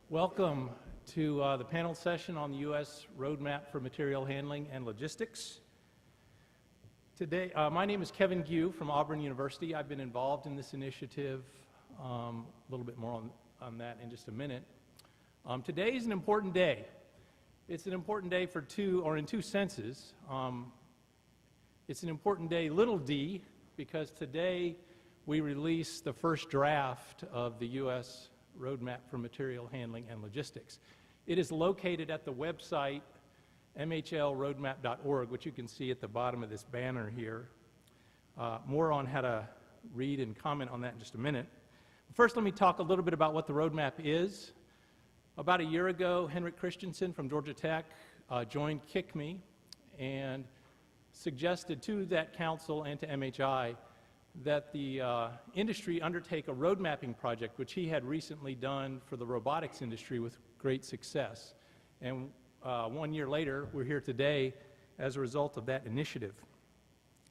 Welcome to the panel session on the U.S. Roadmap for Material Handling and Logistics. Today, my name is Kevin Gue from Auburn University. I've been involved in this initiative, a little bit more on that in just a minute. Today is an important day. It's an important day in two senses. It's an important day, little d, because today we release the first draft of the U.S. Roadmap for Material Handling and Logistics. It is located at the website mhlroadmap.org, which you can see at the bottom of this banner here. More on how to read and comment on that in just a minute. First, let me talk a little bit about what the roadmap is. About a year ago, Henrik Christensen from Georgia Tech joined KICME and suggested to that council and to MHI that the industry undertake a road mapping project, which he had recently done for the robotics industry with great success. And 1 year later, we're here today as a result of that initiative.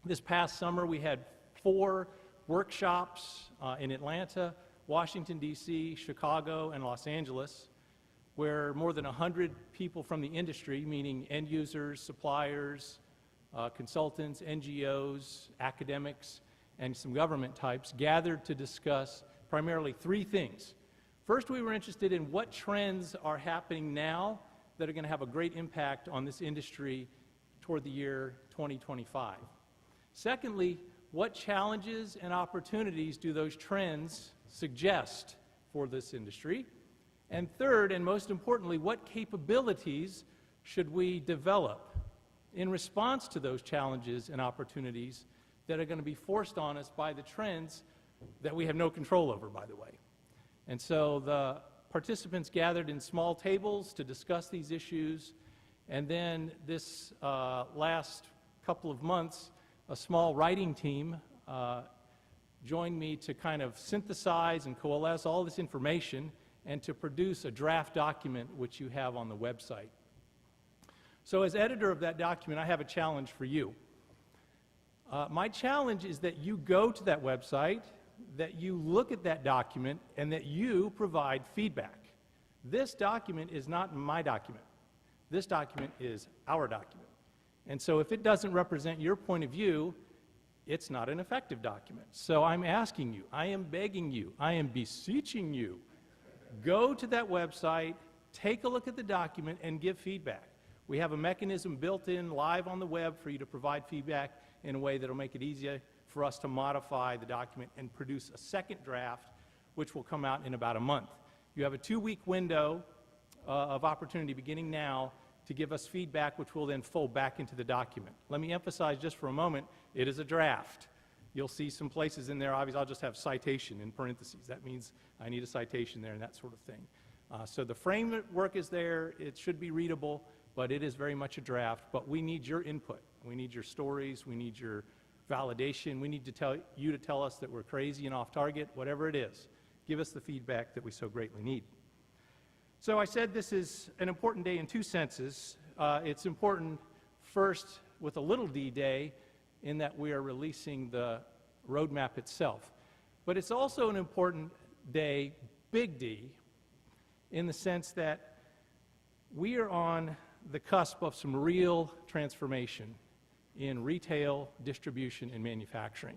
This past summer, we had 4 workshops in Atlanta, Washington, D.C., Chicago, and Los Angeles, where more than 100 people from the industry, meaning end users, suppliers, consultants, NGOs, academics, and some government types, gathered to discuss primarily 3 things. First, we were interested in what trends are happening now that are going to have a great impact on this industry toward the year 2025. Secondly, what challenges and opportunities do those trends suggest for this industry? And third, and most importantly, what capabilities should we develop in response to those challenges and opportunities that are going to be forced on us by the trends that we have no control over, by the way. And so the participants gathered in small tables to discuss these issues, and then this last couple of months, a small writing team joined me to kind of synthesize and coalesce all this information and to produce a draft document which you have on the website. So as editor of that document, I have a challenge for you. My challenge is that you go to that website, that you look at that document, and that you provide feedback. This document is not my document. This document is our document. And so if it doesn't represent your point of view, it's not an effective document. So I'm asking you, I am begging you, I am beseeching you, go to that website, take a look at the document, and give feedback. We have a mechanism built in live on the web for you to provide feedback in a way that will make it easier for us to modify the document and produce a second draft, which will come out in about a month. You have a 2-week window of opportunity beginning now to give us feedback, which will then fold back into the document. Let me emphasize just for a moment, it is a draft. You'll see some places in there, obviously I'll just have citation in parentheses. That means I need a citation there and that sort of thing. So the framework is there, it should be readable, but it is very much a draft. But we need your input. We need your stories, we need your validation, we need to tell us that we're crazy and off target, whatever it is. Give us the feedback that we so greatly need. So I said this is an important day in 2 senses. It's important first with a little d day in that we are releasing the roadmap itself. But it's also an important day, big D, in the sense that we are on the cusp of some real transformation in retail, distribution, and manufacturing.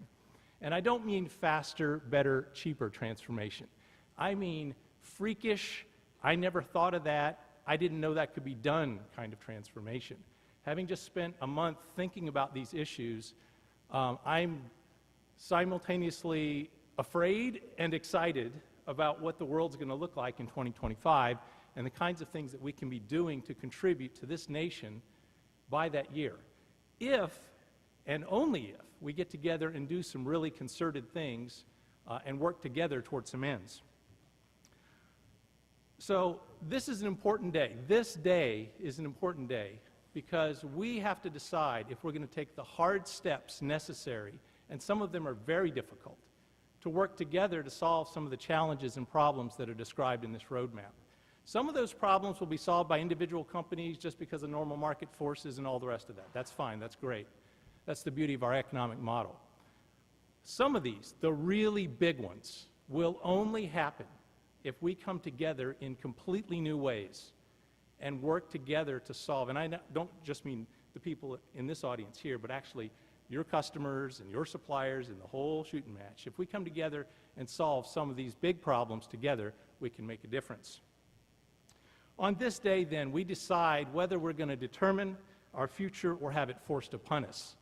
And I don't mean faster, better, cheaper transformation. I mean freakish, I never thought of that, I didn't know that could be done kind of transformation. Having just spent a month thinking about these issues, I'm simultaneously afraid and excited about what the world's going to look like in 2025 and the kinds of things that we can be doing to contribute to this nation by that year. If, and only if, we get together and do some really concerted things and work together towards some ends. So this is an important day. This day is an important day because we have to decide if we're going to take the hard steps necessary, and some of them are very difficult, to work together to solve some of the challenges and problems that are described in this roadmap. Some of those problems will be solved by individual companies just because of normal market forces and all the rest of that. That's fine, that's great. That's the beauty of our economic model. Some of these, the really big ones, will only happen if we come together in completely new ways and work together to solve, and I don't just mean the people in this audience here, but actually your customers and your suppliers and the whole shooting match. If we come together and solve some of these big problems together, we can make a difference. On this day, then, we decide whether we're going to determine our future or have it forced upon us.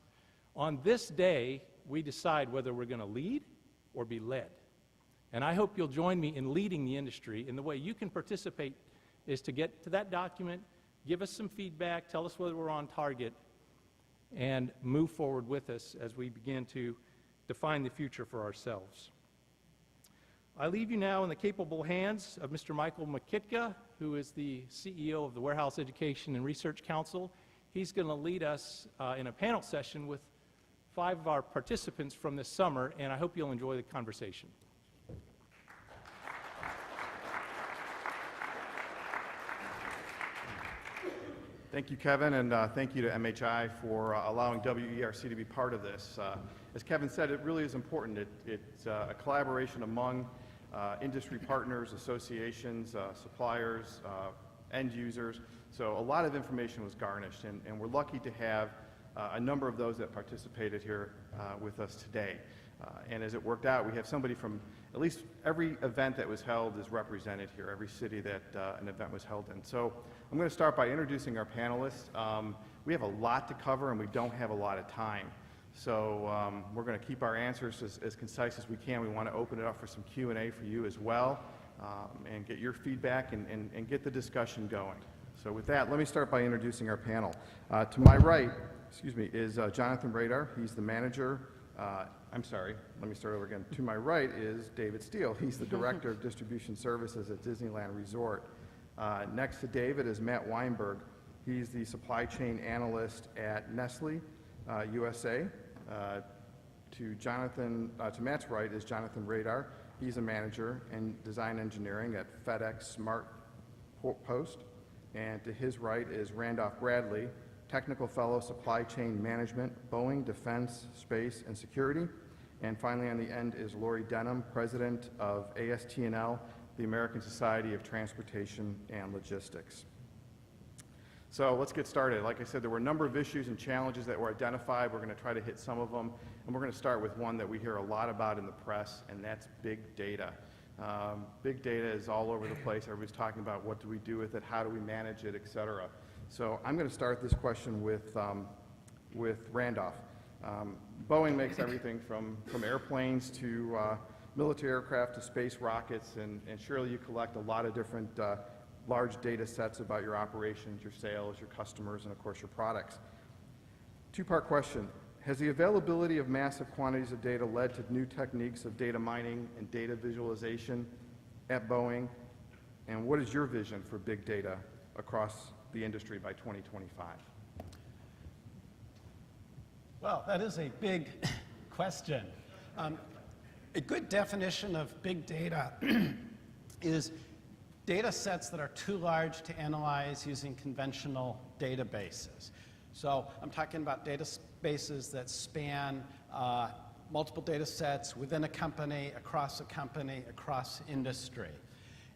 On this day, we decide whether we're going to lead or be led. And I hope you'll join me in leading the industry. And the way you can participate is to get to that document, give us some feedback, tell us whether we're on target, and move forward with us as we begin to define the future for ourselves. I leave you now in the capable hands of Mr. Michael Makitka, who is the CEO of the Warehouse Education and Research Council. He's going to lead us in a panel session with 5 of our participants from this summer, and I hope you'll enjoy the conversation. Thank you, Kevin, and thank you to MHI for allowing WERC to be part of this. As Kevin said, it really is important. It's a collaboration among industry partners, associations, suppliers, end users. So a lot of information was garnished, and we're lucky to have a number of those that participated here with us today. And as it worked out, we have somebody from at least every event that was held is represented here, every city that an event was held in. So I'm going to start by introducing our panelists. We have a lot to cover and we don't have a lot of time. So we're going to keep our answers as concise as we can. We want to open it up for some Q&A for you as well, and get your feedback and get the discussion going. So with that, let me start by introducing our panel. To my right, is Jonathan Radar. He's the manager. I'm sorry, let me start over again. To my right is David Steele. He's the Director of Distribution Services at Disneyland Resort. Next to David is Matt Weinberg. He's the Supply Chain Analyst at Nestle USA. To Matt's right is Jonathan Radar. He's a Manager in Design Engineering at FedEx Smart Post. And to his right is Randolph Bradley, Technical Fellow, Supply Chain Management, Boeing Defense, Space, and Security. And finally on the end is Lori Denham, President of ASTNL, the American Society of Transportation and Logistics. So let's get started. Like I said, there were a number of issues and challenges that were identified. We're going to try to hit some of them. And we're going to start with one that we hear a lot about in the press, and that's big data. Big data is all over the place. Everybody's talking about what do we do with it, how do we manage it, et cetera. So I'm going to start this question with Randolph. Boeing makes everything from airplanes to military aircraft to space rockets, and surely you collect a lot of different large data sets about your operations, your sales, your customers, and of course your products. Two-part question. Has the availability of massive quantities of data led to new techniques of data mining and data visualization at Boeing? And what is your vision for big data across the industry by 2025? Well, that is a big question. A good definition of big data is data sets that are too large to analyze using conventional databases. So I'm talking about databases that span multiple data sets within a company, across industry.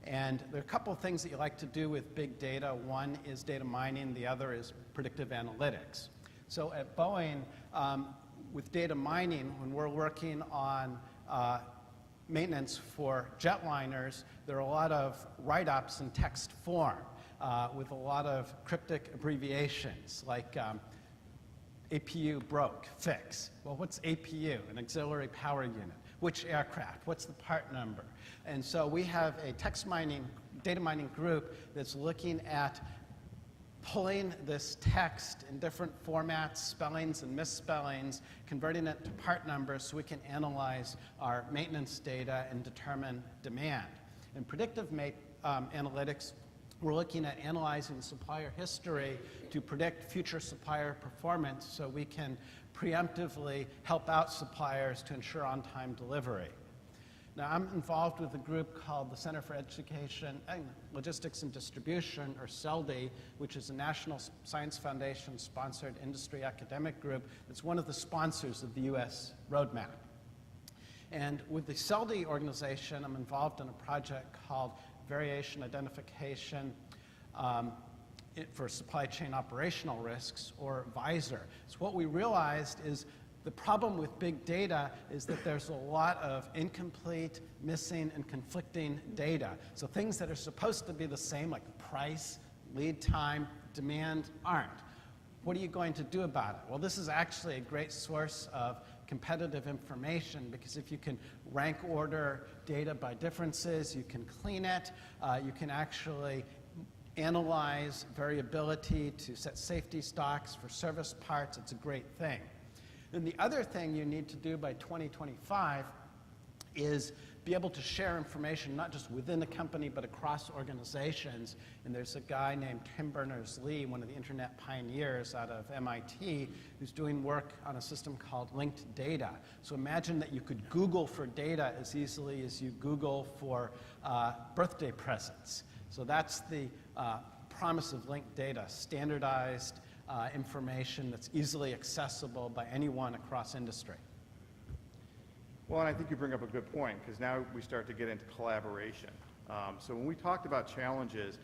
And there are a couple of things that you like to do with big data. One is data mining, the other is predictive analytics. So at Boeing, with data mining, when we're working on maintenance for jetliners, there are a lot of write-ups in text form with a lot of cryptic abbreviations like APU broke, fix. Well, what's APU? An auxiliary power unit. Which aircraft? What's the part number? And so we have a data mining group that's looking at pulling this text in different formats, spellings and misspellings, converting it to part numbers so we can analyze our maintenance data and determine demand. In predictive analytics, we're looking at analyzing supplier history to predict future supplier performance so we can preemptively help out suppliers to ensure on-time delivery. Now, I'm involved with a group called the Center for Education, Logistics and Distribution, or CELDI, which is a National Science Foundation-sponsored industry academic group. It's one of the sponsors of the U.S. roadmap. And with the CELDI organization, I'm involved in a project called Variation Identification for Supply Chain Operational Risks, or VISOR. So what we realized is the problem with big data is that there's a lot of incomplete, missing, and conflicting data. So things that are supposed to be the same, like price, lead time, demand, aren't. What are you going to do about it? Well, this is actually a great source of competitive information, because if you can rank order data by differences, you can clean it, you can actually analyze variability to set safety stocks for service parts. It's a great thing. And the other thing you need to do by 2025 is be able to share information not just within a company but across organizations. And there's a guy named Tim Berners-Lee, one of the internet pioneers out of MIT, who's doing work on a system called linked data. So imagine that you could Google for data as easily as you Google for birthday presents. So that's the promise of linked data, standardized information that's easily accessible by anyone across industry. Well, and I think you bring up a good point, because now we start to get into collaboration. So when we talked about challenges,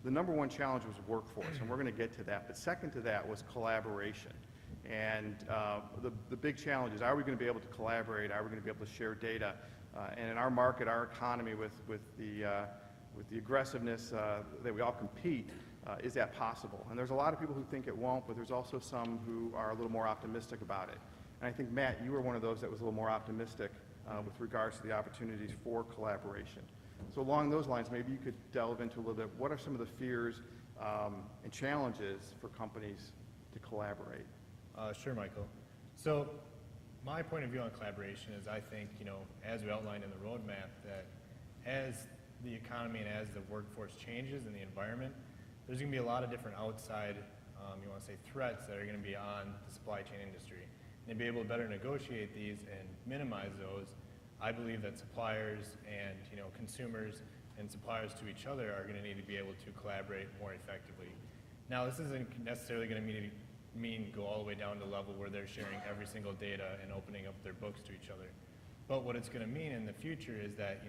the number one challenge was workforce, and we're going to get to that. But second to that was collaboration. And the big challenge is, are we going to be able to collaborate? Are we going to be able to share data? And in our market, our economy, with the aggressiveness that we all compete, is that possible? And there's a lot of people who think it won't, but there's also some who are a little more optimistic about it. And I think, Matt, you were one of those that was a little more optimistic with regards to the opportunities for collaboration. So along those lines, maybe you could delve into a little bit, what are some of the fears and challenges for companies to collaborate? Sure, Michael. So my point of view on collaboration is, I think, as we outlined in the roadmap, that as the economy and as the workforce changes in the environment, there's going to be a lot of different outside, threats that are going to be on the supply chain industry. And to be able to better negotiate these and minimize those, I believe that suppliers and consumers and suppliers to each other are going to need to be able to collaborate more effectively. Now, this isn't necessarily going to mean go all the way down to the level where they're sharing every single data and opening up their books to each other. But what it's going to mean in the future is that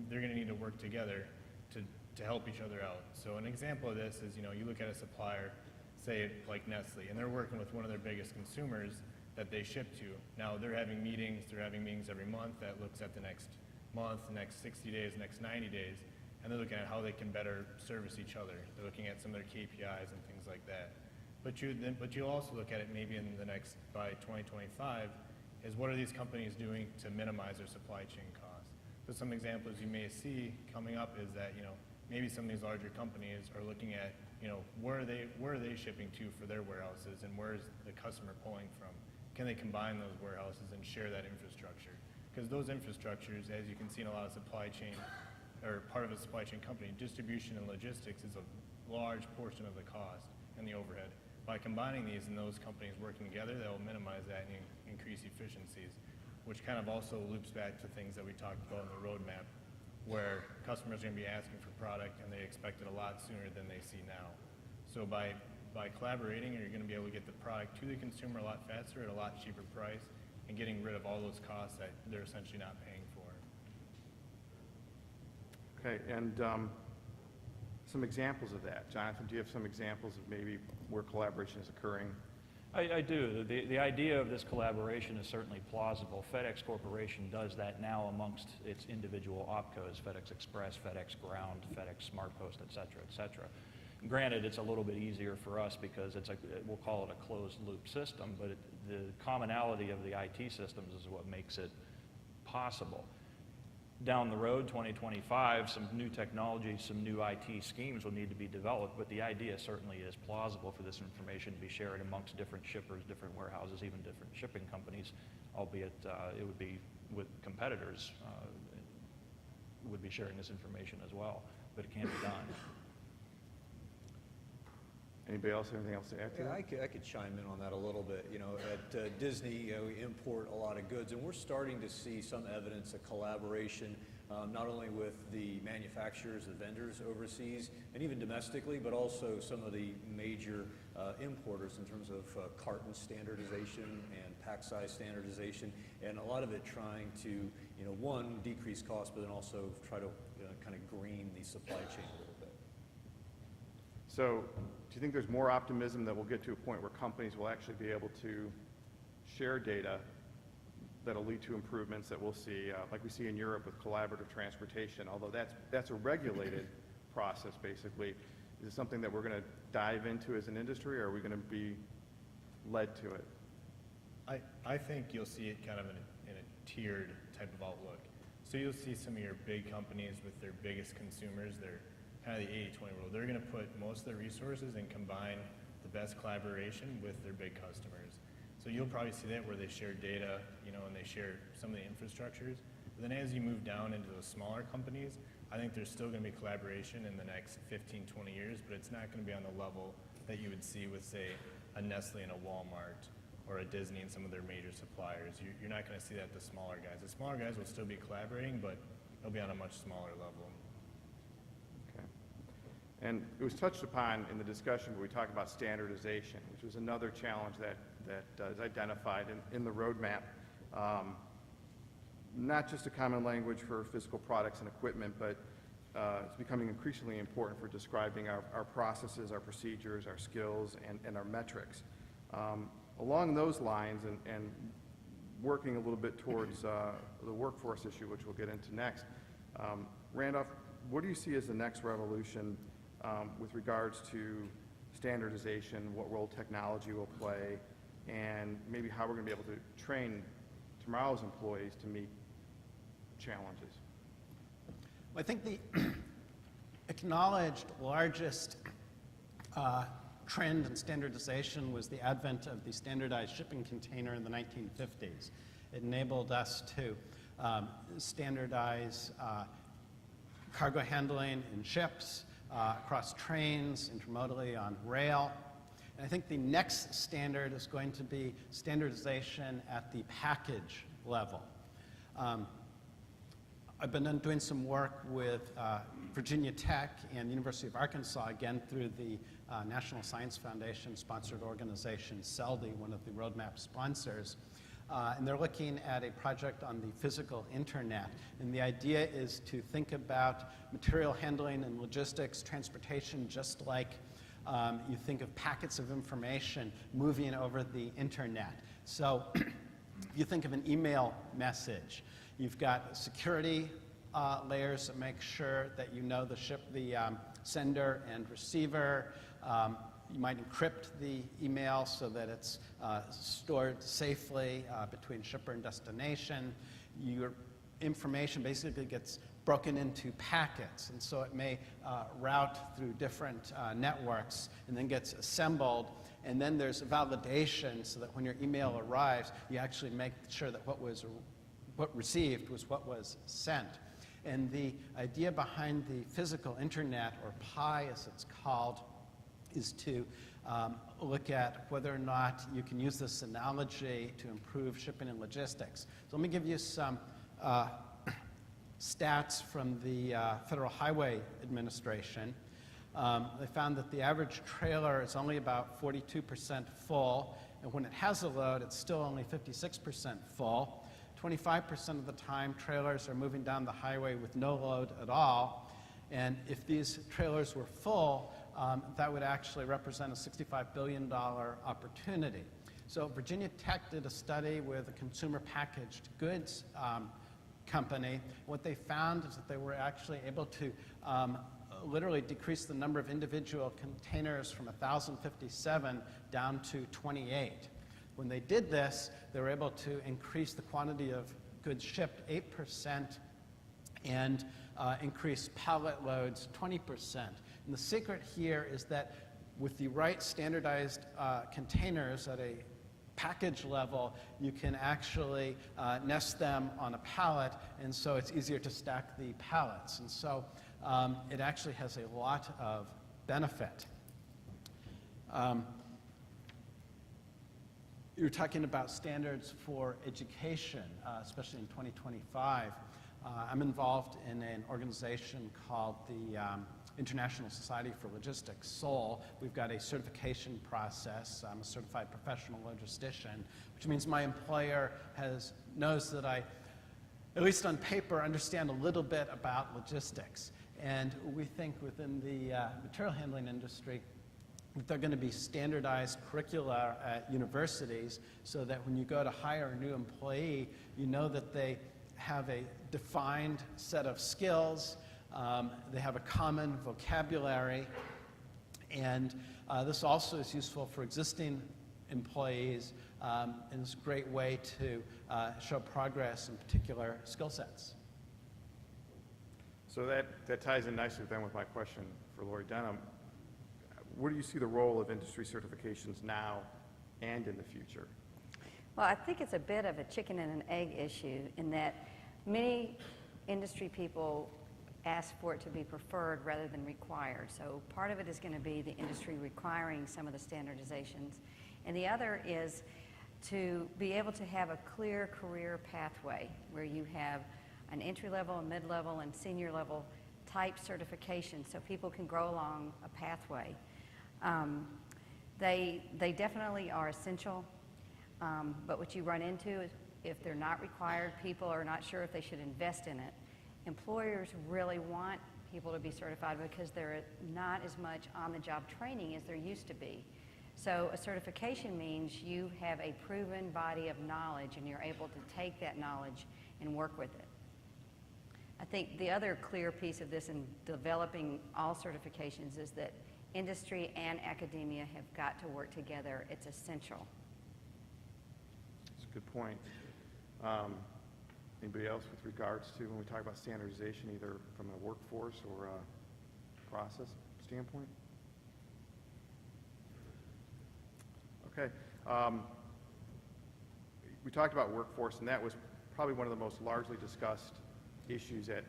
they're going to need to work together to help each other out. So an example of this is, you look at a supplier, say like Nestle, and they're working with one of their biggest consumers that they ship to. Now they're having meetings every month that looks at the next month, the next 60 days, the next 90 days, and they're looking at how they can better service each other. They're looking at some of their KPIs and things like that. But you'll also look at it maybe in the next, by 2025, is what are these companies doing to minimize their supply chain costs? So some examples you may see coming up is that, maybe some of these larger companies are looking at, where are they shipping to for their warehouses, and where is the customer pulling from? Can they combine those warehouses and share that infrastructure? Because those infrastructures, as you can see in a lot of supply chain, or part of a supply chain company, distribution and logistics is a large portion of the cost and the overhead. By combining these and those companies working together, that will minimize that and increase efficiencies, which kind of also loops back to things that we talked about in the roadmap, where customers are going to be asking for product and they expect it a lot sooner than they see now. So by collaborating, you're going to be able to get the product to the consumer a lot faster at a lot cheaper price, and getting rid of all those costs that they're essentially not paying for. Okay, and some examples of that. Jonathan, do you have some examples of maybe where collaboration is occurring? I do. The idea of this collaboration is certainly plausible. FedEx Corporation does that now amongst its individual opcos, FedEx Express, FedEx Ground, FedEx SmartPost, et cetera, et cetera. Granted, it's a little bit easier for us because we'll call it a closed-loop system, but the commonality of the IT systems is what makes it possible. Down the road, 2025, some new technology, some new IT schemes will need to be developed, but the idea certainly is plausible for this information to be shared amongst different shippers, different warehouses, even different shipping companies, albeit it would be with competitors would be sharing this information as well, but it can be done. Anybody else have anything else to add to that? I could chime in on that a little bit. At Disney, we import a lot of goods, and we're starting to see some evidence of collaboration, not only with the manufacturers, the vendors overseas, and even domestically, but also some of the major importers in terms of carton standardization and pack size standardization, and a lot of it trying to one, decrease cost, but then also try to kind of green the supply chain a little bit. So do you think there's more optimism that we'll get to a point where companies will actually be able to share data that'll lead to improvements that we'll see, like we see in Europe with collaborative transportation, although that's a regulated process, basically. Is it something that we're going to dive into as an industry, or are we going to be led to it? I think you'll see it kind of in a tiered type of outlook. So you'll see some of your big companies with their biggest consumers, they're kind of the 80-20 rule. They're going to put most of their resources and combine the best collaboration with their big customers. So you'll probably see that where they share data, and they share some of the infrastructures. But then as you move down into those smaller companies, I think there's still going to be collaboration in the next 15, 20 years, but it's not going to be on the level that you would see with, say, a Nestle and a Walmart or a Disney and some of their major suppliers. You're not going to see that the smaller guys. The smaller guys will still be collaborating, but they'll be on a much smaller level. Okay. And it was touched upon in the discussion where we talked about standardization, which was another challenge that is identified in the roadmap. Not just a common language for physical products and equipment, but it's becoming increasingly important for describing our processes, our procedures, our skills, and our metrics. Along those lines, and working a little bit towards the workforce issue, which we'll get into next, Randolph, what do you see as the next revolution with regards to standardization, what role technology will play, and maybe how we're going to be able to train tomorrow's employees to meet challenges? Well, I think the acknowledged largest trend in standardization was the advent of the standardized shipping container in the 1950s. It enabled us to standardize cargo handling in ships, across trains, intermodally on rail. And I think the next standard is going to be standardization at the package level. I've been doing some work with Virginia Tech and the University of Arkansas, again through the National Science Foundation sponsored organization, CELDI, one of the roadmap sponsors. And they're looking at a project on the physical internet. And the idea is to think about material handling and logistics, transportation, just like you think of packets of information moving over the internet. So you think of an email message. You've got security layers that make sure that you know the sender and receiver. You might encrypt the email so that it's stored safely between shipper and destination. Your information basically gets broken into packets, and so it may route through different networks and then gets assembled. And then there's a validation so that when your email arrives, you actually make sure that what received was what was sent. And the idea behind the physical internet, or PI as it's called, is to look at whether or not you can use this analogy to improve shipping and logistics. So let me give you some stats from the Federal Highway Administration. They found that the average trailer is only about 42% full, and when it has a load, it's still only 56% full. 25% of the time, trailers are moving down the highway with no load at all. And if these trailers were full, that would actually represent a $65 billion opportunity. So Virginia Tech did a study with a consumer packaged goods company. What they found is that they were actually able to literally decrease the number of individual containers from 1,057 down to 28. When they did this, they were able to increase the quantity of goods shipped 8% and increase pallet loads 20%. And the secret here is that with the right standardized containers at a package level, you can actually nest them on a pallet, and so it's easier to stack the pallets. And so it actually has a lot of benefit. You're talking about standards for education, especially in 2025. I'm involved in an organization called the International Society for Logistics, SOL. We've got a certification process. I'm a certified professional logistician, which means my employer knows that I at least on paper, understand a little bit about logistics. And we think within the material handling industry that they're going to be standardized curricula at universities so that when you go to hire a new employee, you know that they have a defined set of skills, they have a common vocabulary, and this also is useful for existing employees, and it's a great way to show progress in particular skill sets. So that ties in nicely then with my question for Lori Denham. Where do you see the role of industry certifications now and in the future? Well, I think it's a bit of a chicken and an egg issue in that many industry people ask for it to be preferred rather than required. So part of it is going to be the industry requiring some of the standardizations. And the other is to be able to have a clear career pathway where you have an entry-level, a mid-level, and senior-level type certification so people can grow along a pathway. They definitely are essential, but what you run into is if they're not required, people are not sure if they should invest in it. Employers really want people to be certified because there not as much on-the-job training as there used to be. So a certification means you have a proven body of knowledge and you're able to take that knowledge and work with it. I think the other clear piece of this in developing all certifications is that industry and academia have got to work together. It's essential. That's a good point. Anybody else with regards to when we talk about standardization, either from a workforce or a process standpoint? Okay. We talked about workforce, and that was probably one of the most largely discussed issues at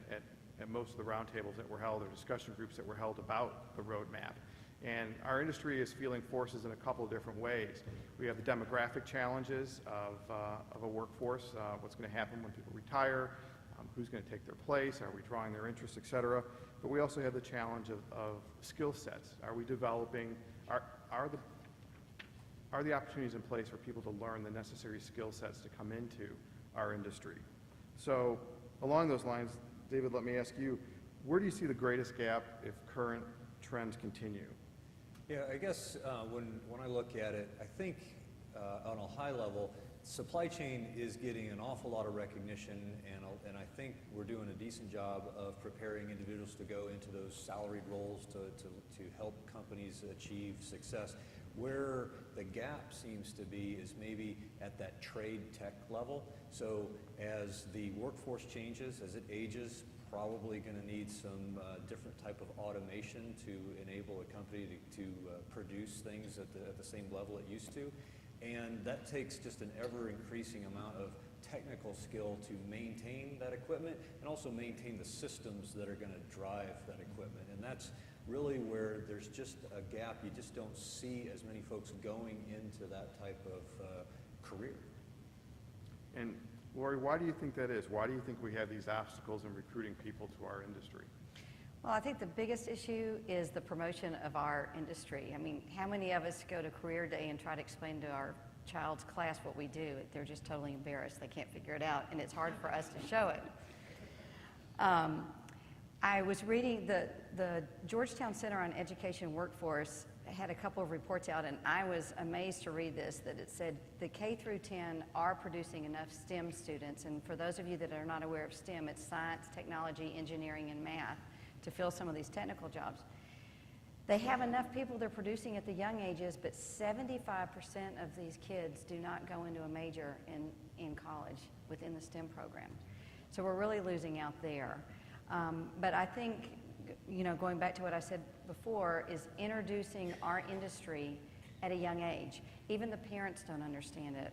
most of the roundtables that were held or discussion groups that were held about the roadmap. And our industry is feeling forces in a couple of different ways. We have the demographic challenges of a workforce, what's going to happen when people retire, who's going to take their place, are we drawing their interest, et cetera. But we also have the challenge of skill sets. Are we developing, are the opportunities in place for people to learn the necessary skill sets to come into our industry? So along those lines, David, let me ask you, where do you see the greatest gap if current trends continue? Yeah, I guess when I look at it, I think on a high level, supply chain is getting an awful lot of recognition, and I think we're doing a decent job of preparing individuals to go into those salaried roles to help companies achieve success. Where the gap seems to be is maybe at that trade tech level. So as the workforce changes, as it ages, probably going to need some different type of automation to enable a company to produce things at the same level it used to. And that takes just an ever-increasing amount of technical skill to maintain that equipment and also maintain the systems that are going to drive that equipment. And that's really where there's just a gap. You just don't see as many folks going into that type of career. And Lori, why do you think that is? Why do you think we have these obstacles in recruiting people to our industry? Well, I think the biggest issue is the promotion of our industry. I mean, how many of us go to career day and try to explain to our child's class what we do? They're just totally embarrassed. They can't figure it out, and it's hard for us to show it. I was reading the Georgetown Center on Education Workforce had a couple of reports out, and I was amazed to read this, that it said the K through 10 are producing enough STEM students. And for those of you that are not aware of STEM, it's science, technology, engineering, and math, to fill some of these technical jobs. They have enough people they're producing at the young ages, but 75% of these kids do not go into a major in college within the STEM program. So we're really losing out there. But I think, you know, going back to what I said before, is introducing our industry at a young age. Even the parents don't understand it.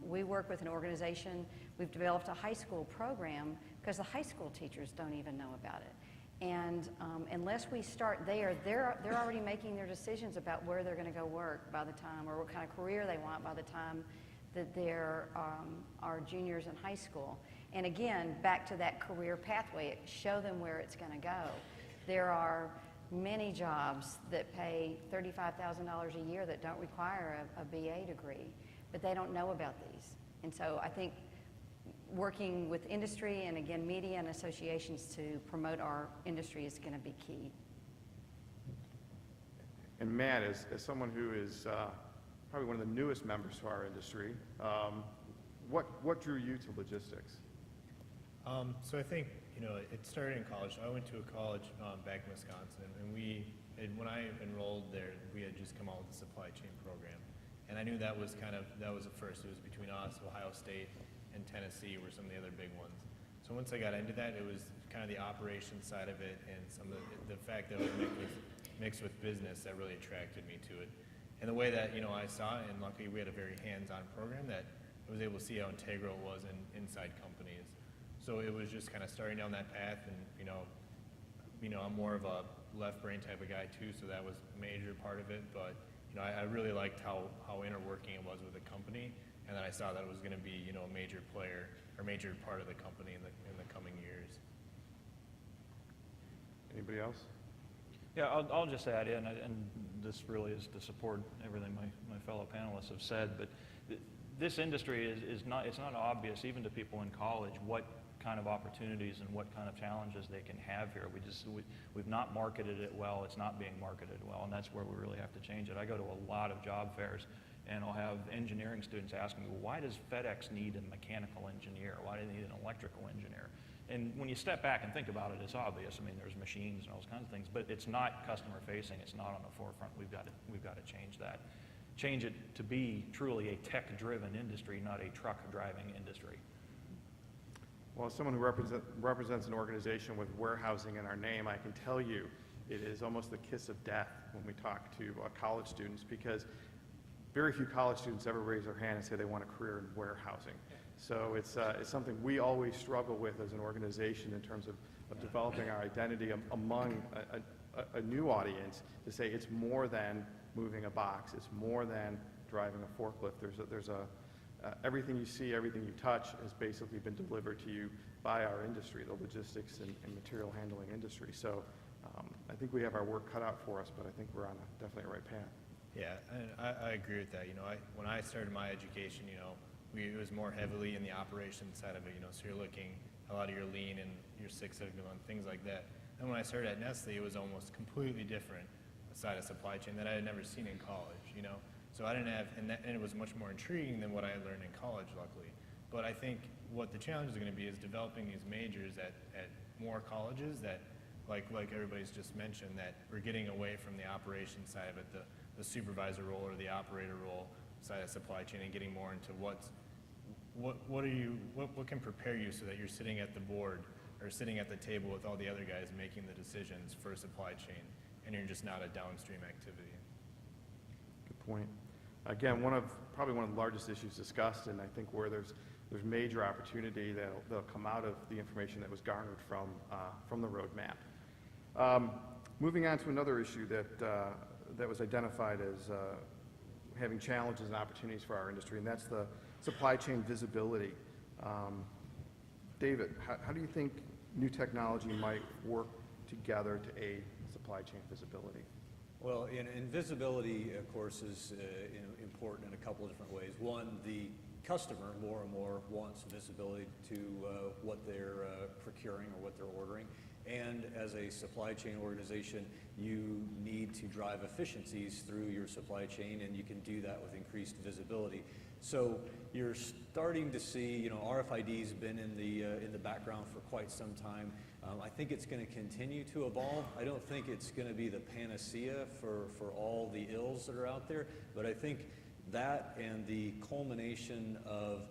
We work with an organization, we've developed a high school program because the high school teachers don't even know about it. And unless we start there, they're already making their decisions about where they're going to go work by the time, or what kind of career they want by the time that they're are juniors in high school. And again, back to that career pathway, show them where it's going to go. There are many jobs that pay $35,000 a year that don't require a BA degree, but they don't know about these. And so I think working with industry and again, media and associations to promote our industry is going to be key. And Matt, as someone who is probably one of the newest members to our industry, what drew you to logistics? So I think, it started in college. I went to a college back in Wisconsin, and when I enrolled there, we had just come out with the supply chain program. And I knew that was a first. It was between us, Ohio State, and Tennessee were some of the other big ones. So once I got into that, it was kind of the operations side of it and some of the fact that it was mixed with business that really attracted me to it. And the way that, I saw it, and luckily we had a very hands-on program that I was able to see how integral it was inside companies. So it was just kind of starting down that path, and I'm more of a left brain type of guy too, so that was a major part of it. But I really liked how interworking it was with the company, and then I saw that it was going to be a major player or major part of the company in the coming years. Anybody else? Yeah, I'll just add in, and this really is to support everything my fellow panelists have said, but this industry it's not obvious even to people in college what kind of opportunities and what kind of challenges they can have here. We've not marketed it well. It's not being marketed well, and that's where we really have to change it. I go to a lot of job fairs, and I'll have engineering students ask me, well, why does FedEx need a mechanical engineer? Why do they need an electrical engineer? And when you step back and think about it, it's obvious. I mean, there's machines and all those kinds of things, but it's not customer facing. It's not on the forefront. We've got to change that. Change it to be truly a tech-driven industry, not a truck-driving industry. Well, as someone who represents an organization with warehousing in our name, I can tell you it is almost the kiss of death when we talk to college students, because very few college students ever raise their hand and say they want a career in warehousing. So it's something we always struggle with as an organization in terms of developing our identity among a new audience, to say it's more than moving a box, it's more than driving a forklift. There's everything you see, everything you touch has basically been delivered to you by our industry, the logistics and material handling industry. So I think we have our work cut out for us, but I think we're on definitely a right path. Yeah, and I agree with that. When I started my education, it was more heavily in the operations side of it. So you're looking a lot of your lean and your Six Sigma and things like that. And when I started at Nestle, it was almost completely different side of supply chain that I had never seen in college. So I didn't have, and it was much more intriguing than what I had learned in college, luckily. But I think what the challenge is going to be is developing these majors at more colleges that, like everybody's just mentioned, that we're getting away from the operations side of it, the supervisor role or the operator role side of supply chain, and getting more into what can prepare you so that you're sitting at the board or sitting at the table with all the other guys making the decisions for a supply chain, and you're just not a downstream activity. Good point. Again, probably one of the largest issues discussed, and I think where there's major opportunity that'll come out of the information that was garnered from the roadmap. Moving on to another issue that was identified as having challenges and opportunities for our industry, and that's the supply chain visibility. David, how do you think new technology might work together to aid supply chain visibility? Well, and visibility, of course, is important in a couple of different ways. One, the customer more and more wants visibility to what they're procuring or what they're ordering. And as a supply chain organization, you need to drive efficiencies through your supply chain, and you can do that with increased visibility. So you're starting to see, RFID's been in the background for quite some time. I think it's going to continue to evolve. I don't think it's going to be the panacea for all the ills that are out there, but I think that and the culmination of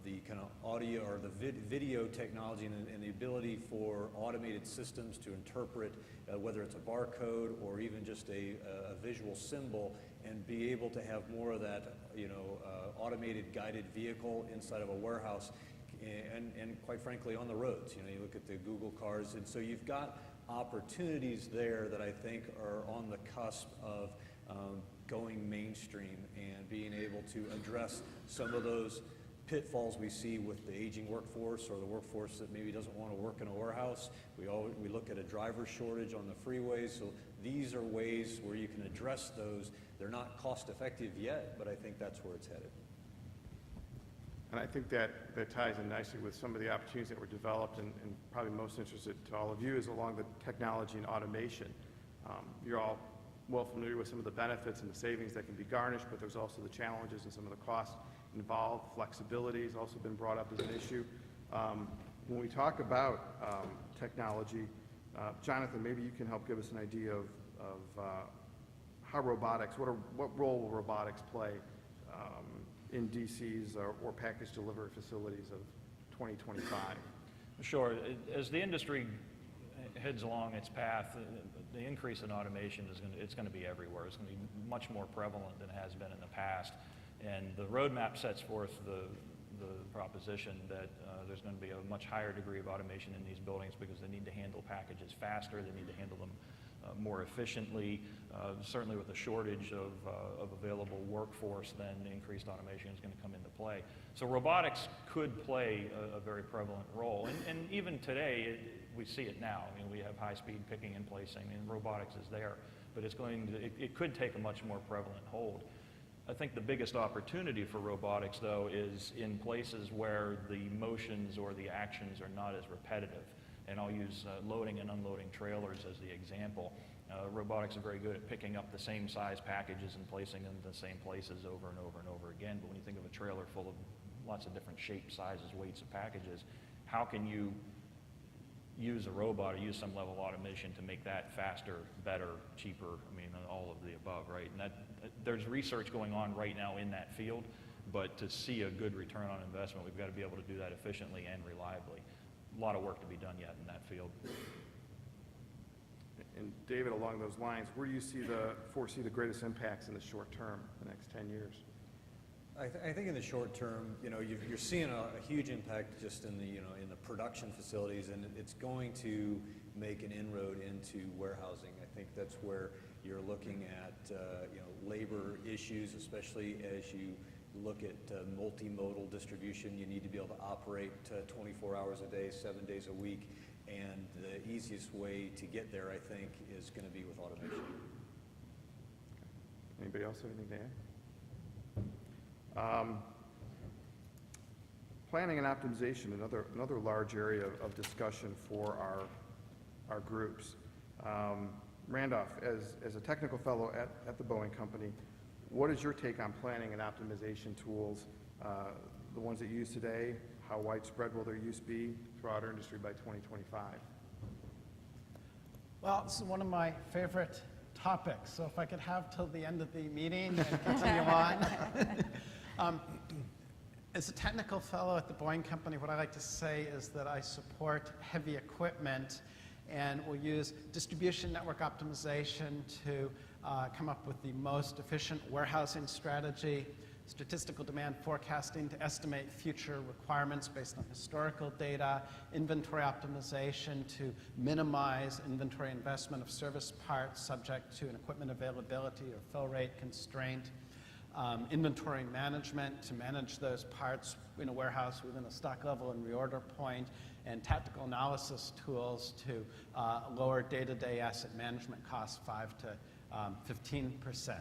the kind of audio or the video technology and the ability for automated systems to interpret whether it's a barcode or even just a visual symbol, and be able to have more of that automated guided vehicle inside of a warehouse, and quite frankly on the roads. You look at the Google cars, and so you've got opportunities there that I think are on the cusp of going mainstream and being able to address some of those pitfalls we see with the aging workforce, or the workforce that maybe doesn't want to work in a warehouse. We look at a driver shortage on the freeways, so these are ways where you can address those. They're not cost effective yet, but I think that's where it's headed. And I think that ties in nicely with some of the opportunities that were developed, and probably most interested to all of you is along the technology and automation. You're all well familiar with some of the benefits and the savings that can be garnished, but there's also the challenges and some of the costs involved. Flexibility has also been brought up as an issue. When we talk about technology, Jonathan, maybe you can help give us an idea of how robotics, what role will robotics play in DCs or package delivery facilities of 2025? Sure. As the industry heads along its path, the increase in automation it's going to be everywhere. It's going to be much more prevalent than it has been in the past. And the roadmap sets forth the proposition that there's going to be a much higher degree of automation in these buildings because they need to handle packages faster, they need to handle them more efficiently. Certainly with a shortage of available workforce, then increased automation is going to come into play. So robotics could play a very prevalent role. And even today, we see it now. I mean, we have high-speed picking and placing, and robotics is there. But it could take a much more prevalent hold. I think the biggest opportunity for robotics, though, is in places where the motions or the actions are not as repetitive. And I'll use loading and unloading trailers as the example. Robotics are very good at picking up the same size packages and placing them in the same places over and over and over again. But when you think of a trailer full of lots of different shapes, sizes, weights of packages, how can you use a robot or use some level of automation to make that faster, better, cheaper, I mean, all of the above, right? And there's research going on right now in that field, but to see a good return on investment, we've got to be able to do that efficiently and reliably. A lot of work to be done yet in that field. And David, along those lines, where do you foresee the greatest impacts in the short term, the next 10 years? I think in the short term, you're seeing a huge impact just in the production facilities, and it's going to make an inroad into warehousing. I think that's where you're looking at labor issues, especially as you look at multimodal distribution. You need to be able to operate 24 hours a day, 7 days a week, and the easiest way to get there, I think, is going to be with automation. Anybody else have anything to add? Planning and optimization, another large area of discussion for our groups. Randolph, as a technical fellow at the Boeing Company, what is your take on planning and optimization tools, the ones that you use today? How widespread will their use be throughout our industry by 2025? Well, this is one of my favorite topics, so if I could have till the end of the meeting and continue on. As a technical fellow at the Boeing Company, what I like to say is that I support heavy equipment and will use distribution network optimization to come up with the most efficient warehousing strategy, statistical demand forecasting to estimate future requirements based on historical data, inventory optimization to minimize inventory investment of service parts subject to an equipment availability or fill rate constraint, inventory management to manage those parts in a warehouse within a stock level and reorder point, and tactical analysis tools to lower day-to-day asset management costs 5 to 15%.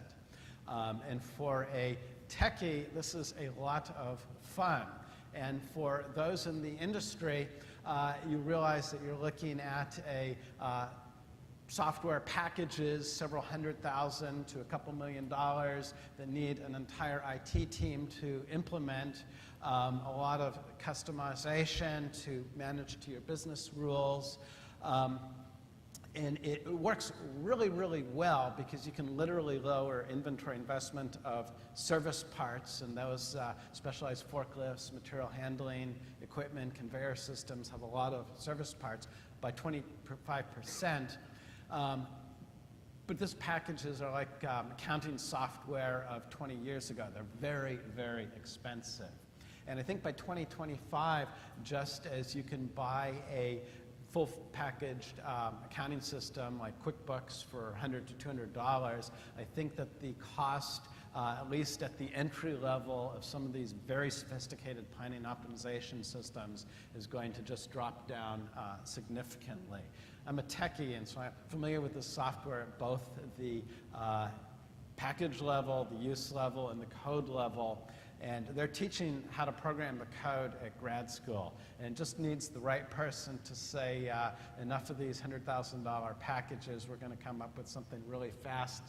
And for a techie, this is a lot of fun. And for those in the industry, you realize that you're looking at a software packages, several $100,000 to a couple $1 million that need an entire IT team to implement, a lot of customization to manage to your business rules. And it works really, really well because you can literally lower inventory investment of service parts, and those specialized forklifts, material handling equipment, conveyor systems have a lot of service parts by 25%. But these packages are like accounting software of 20 years ago. They're very, very expensive. And I think by 2025, just as you can buy a full packaged accounting system like QuickBooks for $100 to $200, I think that the cost, at least at the entry level of some of these very sophisticated planning optimization systems, is going to just drop down significantly. I'm a techie, and so I'm familiar with the software, both the package level, the use level, and the code level. And they're teaching how to program the code at grad school. And it just needs the right person to say, enough of these $100,000 packages, we're going to come up with something really fast,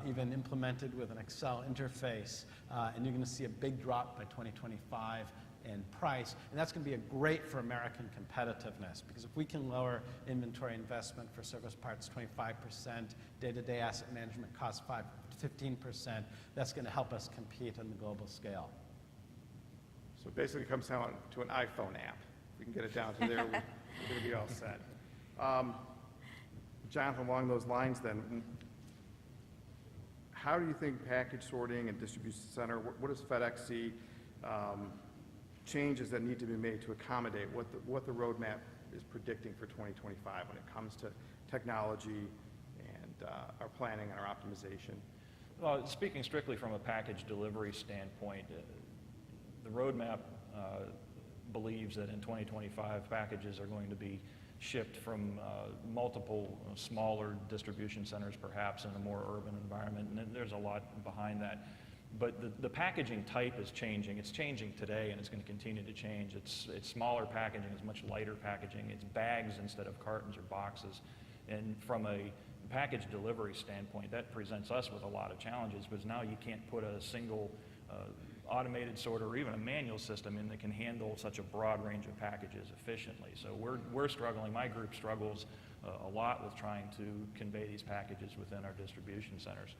even implemented with an Excel interface. And you're going to see a big drop by 2025 in price. And that's going to be great for American competitiveness, because if we can lower inventory investment for service parts 25%, day-to-day asset management costs 15%, that's going to help us compete on the global scale. So basically it comes down to an iPhone app. If we can get it down to there, we're going to be all set. Jonathan, along those lines then, how do you think package sorting and distribution center, what does FedEx see changes that need to be made to accommodate what the roadmap is predicting for 2025 when it comes to technology and our planning and our optimization? Well, speaking strictly from a package delivery standpoint, the roadmap believes that in 2025, packages are going to be shipped from multiple smaller distribution centers, perhaps in a more urban environment, and there's a lot behind that. But the packaging type is changing. It's changing today, and it's going to continue to change. It's smaller packaging, it's much lighter packaging. It's bags instead of cartons or boxes. And from a package delivery standpoint, that presents us with a lot of challenges, because now you can't put a single automated sorter or even a manual system in that can handle such a broad range of packages efficiently. So we're struggling, my group struggles a lot with trying to convey these packages within our distribution centers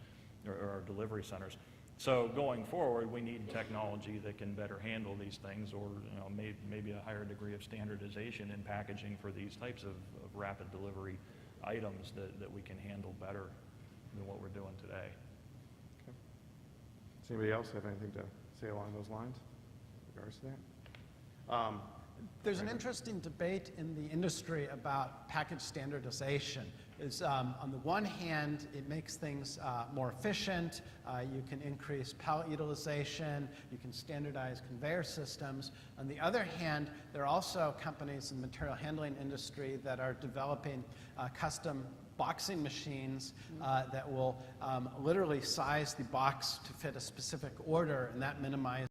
or our delivery centers. So going forward, we need technology that can better handle these things, or maybe a higher degree of standardization in packaging for these types of rapid delivery items that we can handle better than what we're doing today. Okay. Does anybody else have anything to say along those lines in regards to that? There's an interesting debate in the industry about package standardization. On the one hand, it makes things more efficient. You can increase pallet utilization. You can standardize conveyor systems. On the other hand, there are also companies in the material handling industry that are developing custom boxing machines that will literally size the box to fit a specific order, and that minimizes